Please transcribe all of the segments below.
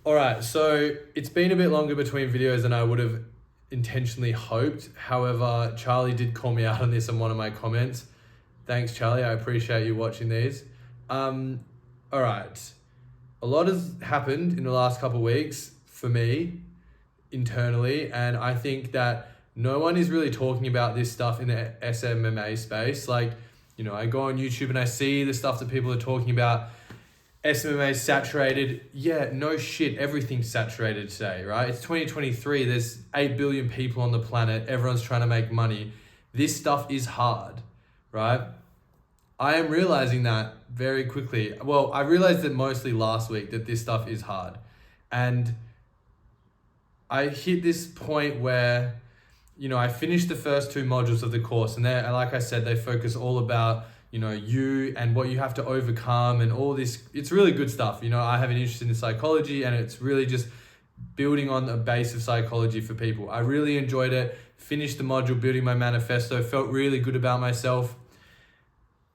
All right, so it's been a bit longer between videos than I would have intentionally hoped. However, Charlie did call me out on this in one of my comments. Thanks, Charlie. I appreciate you watching these. All right. A lot has happened in the last couple of weeks for me internally, and I think that no one is really talking about this stuff in the SMMA space. Like, I go on YouTube and I see the stuff that people are talking about. SMMA is saturated. Yeah, no shit, everything's saturated today, right? It's 2023, there's 8 billion people on the planet, everyone's trying to make money. This stuff is hard, right? I am realizing that very quickly. Well, I realized it mostly last week that this stuff is hard. And I hit this point where, I finished the first 2 modules of the course, and they, like I said, they focus all about you and what you have to overcome and all this. It's really good stuff. I have an interest in psychology, and it's really just building on a base of psychology for people. I really enjoyed it. Finished the module, building my manifesto, felt really good about myself.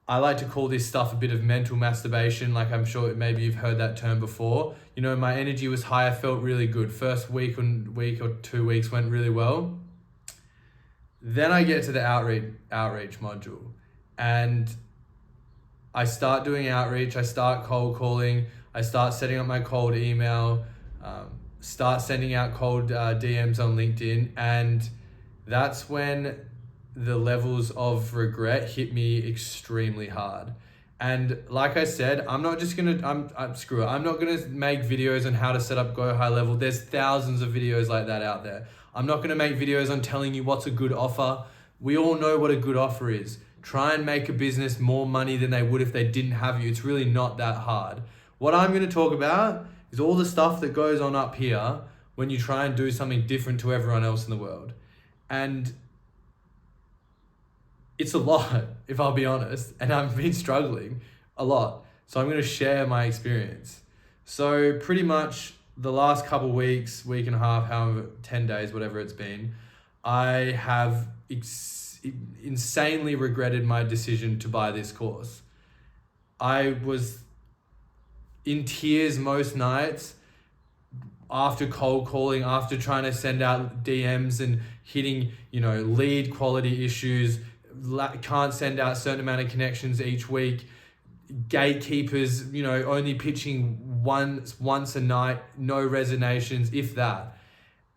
I like to call this stuff a bit of mental masturbation. Like, I'm sure maybe you've heard that term before. My energy was high. I felt really good. First week or 2 weeks went really well. Then I get to the outreach module, and I start doing outreach. I start cold calling. I start setting up my cold email, start sending out cold DMs on LinkedIn. And that's when the levels of regret hit me extremely hard. And like I said, I'm not just screw it. I'm not gonna make videos on how to set up Go High Level. There's thousands of videos like that out there. I'm not gonna make videos on telling you what's a good offer. We all know what a good offer is. Try and make a business more money than they would if they didn't have you. It's really not that hard. What I'm gonna talk about is all the stuff that goes on up here when you try and do something different to everyone else in the world. And it's a lot, if I'll be honest, and I've been struggling a lot. So I'm going to share my experience. So pretty much the last couple weeks, week and a half, however, 10 days, whatever it's been, I have insanely regretted my decision to buy this course. I was in tears most nights after cold calling, after trying to send out DMs and hitting, lead quality issues, can't send out a certain amount of connections each week, gatekeepers, only pitching once a night, no resignations, if that.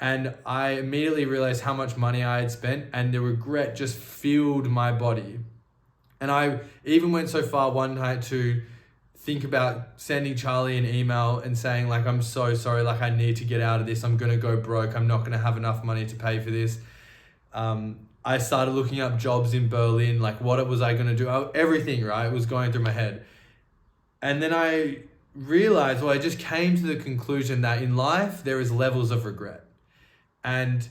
And I immediately realized how much money I had spent, and the regret just filled my body. And I even went so far one night to think about sending Charlie an email and saying, like, I'm so sorry, like, I need to get out of this. I'm going to go broke. I'm not going to have enough money to pay for this. I started looking up jobs in Berlin, like what was I going to do? Everything, right, was going through my head. And then I realized, I just came to the conclusion that in life, there is levels of regret. And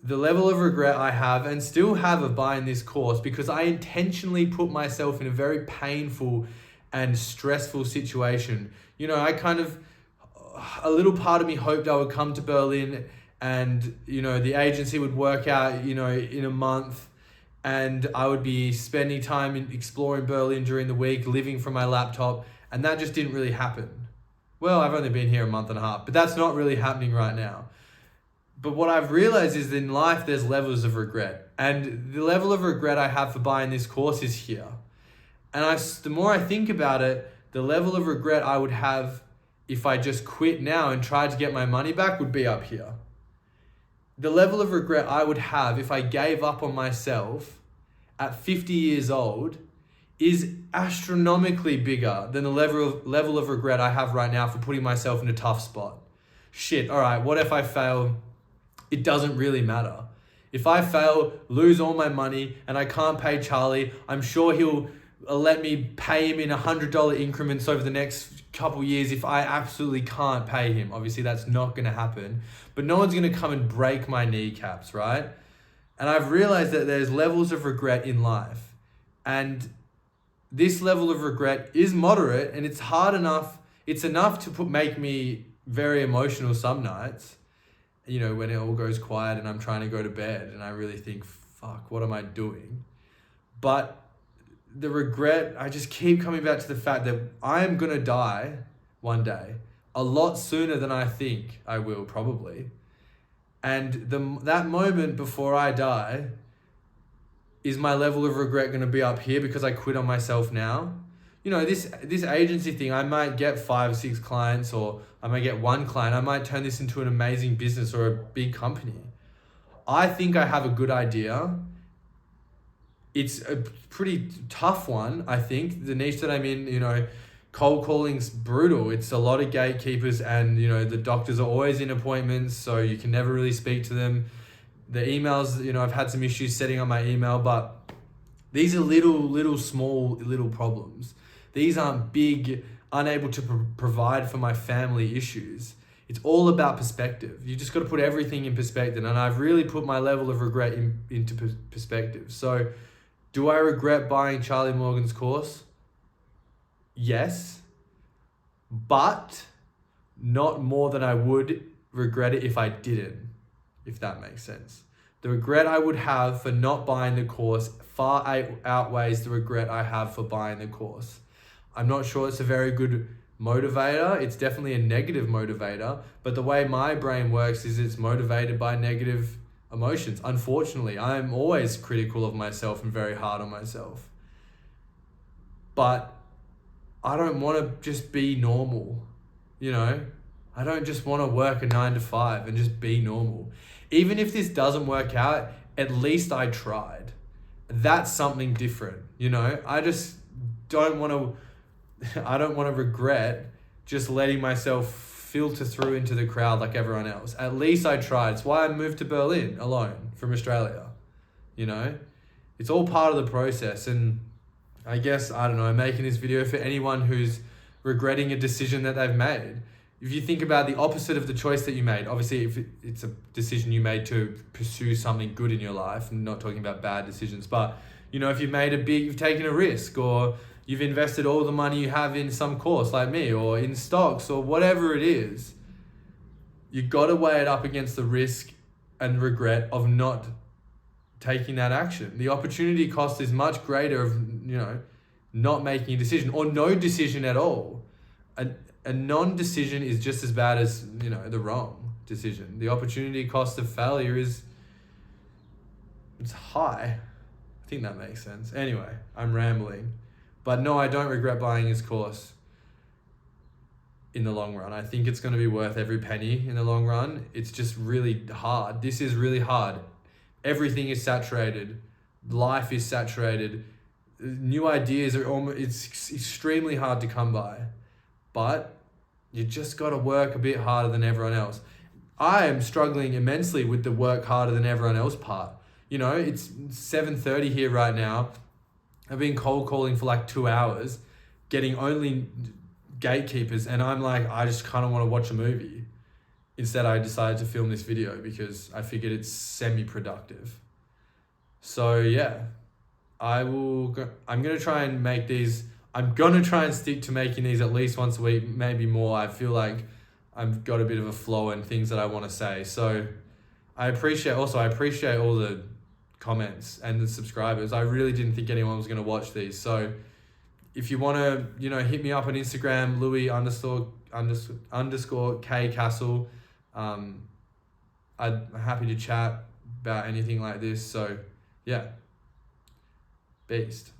the level of regret I have and still have of buying this course, because I intentionally put myself in a very painful and stressful situation. A little part of me hoped I would come to Berlin and, the agency would work out, in a month, and I would be spending time in exploring Berlin during the week, living from my laptop, and that just didn't really happen. Well, I've only been here a month and a half, but that's not really happening right now. But what I've realized is in life, there's levels of regret, and the level of regret I have for buying this course is here. And the more I think about it, the level of regret I would have if I just quit now and tried to get my money back would be up here. The level of regret I would have if I gave up on myself at 50 years old is astronomically bigger than the level of regret I have right now for putting myself in a tough spot. Shit, all right, what if I fail? It doesn't really matter. If I fail, lose all my money, and I can't pay Charlie, I'm sure he'll let me pay him in $100 increments over the next couple years if I absolutely can't pay him. Obviously, that's not going to happen. But no one's going to come and break my kneecaps, right? And I've realized that there's levels of regret in life. And this level of regret is moderate, and it's hard enough. It's enough to make me very emotional some nights, when it all goes quiet and I'm trying to go to bed and I really think, fuck, what am I doing? But the regret, I just keep coming back to the fact that I am going to die one day. a lot sooner than I think I will, probably. And that moment before I die, is my level of regret going to be up here because I quit on myself now? You know, this agency thing, I might get 5 or 6 clients, or I might get 1 client. I might turn this into an amazing business or a big company. I think I have a good idea. It's a pretty tough one, I think. The niche that I'm in, you know, cold calling's brutal. It's a lot of gatekeepers, and, you know, the doctors are always in appointments, so you can never really speak to them. The emails, you know, I've had some issues setting up my email, but these are little small problems. These aren't big, unable to provide for my family issues. It's all about perspective. You just got to put everything in perspective, and I've really put my level of regret into perspective. So, do I regret buying Charlie Morgan's course? Yes, but not more than I would regret it if I didn't, if that makes sense. The regret I would have for not buying the course far outweighs the regret I have for buying the course. I'm not sure it's a very good motivator. It's definitely a negative motivator, but the way my brain works is it's motivated by negative emotions. Unfortunately, I'm always critical of myself and very hard on myself. But I don't want to just be normal, you know? I don't just want to work a 9 to 5 and just be normal. Even if this doesn't work out, at least I tried. That's something different, you know? I just don't want to regret just letting myself filter through into the crowd like everyone else. At least I tried. It's why I moved to Berlin alone from Australia, you know? It's all part of the process, and I guess, I don't know, I'm making this video for anyone who's regretting a decision that they've made. If you think about the opposite of the choice that you made, obviously if it's a decision you made to pursue something good in your life, I'm not talking about bad decisions, but, you know, if you've taken a risk, or you've invested all the money you have in some course like me, or in stocks, or whatever it is, you got to weigh it up against the risk and regret of not taking that action. The opportunity cost is much greater of, you know, not making a decision, or no decision at all. A non-decision is just as bad as, you know, the wrong decision. The opportunity cost of failure it's high. I think that makes sense. Anyway, I'm rambling. But no, I don't regret buying his course in the long run. I think it's going to be worth every penny in the long run. It's just really hard. This is really hard. Everything is saturated. Life is saturated. New ideas it's extremely hard to come by. But you just got to work a bit harder than everyone else. I am struggling immensely with the work harder than everyone else part. You know, it's 7:30 here right now. I've been cold calling for like 2 hours, getting only gatekeepers, and I'm like, I just kind of want to watch a movie. Instead, I decided to film this video because I figured it's semi-productive. So yeah, I'm going to try and make these. I'm going to try and stick to making these at least once a week, maybe more. I feel like I've got a bit of a flow and things that I want to say. So I appreciate all the comments and the subscribers. I really didn't think anyone was going to watch these. So if you want to, you know, hit me up on Instagram, Louis_K Castle. I'm happy to chat about anything like this. So yeah, beast.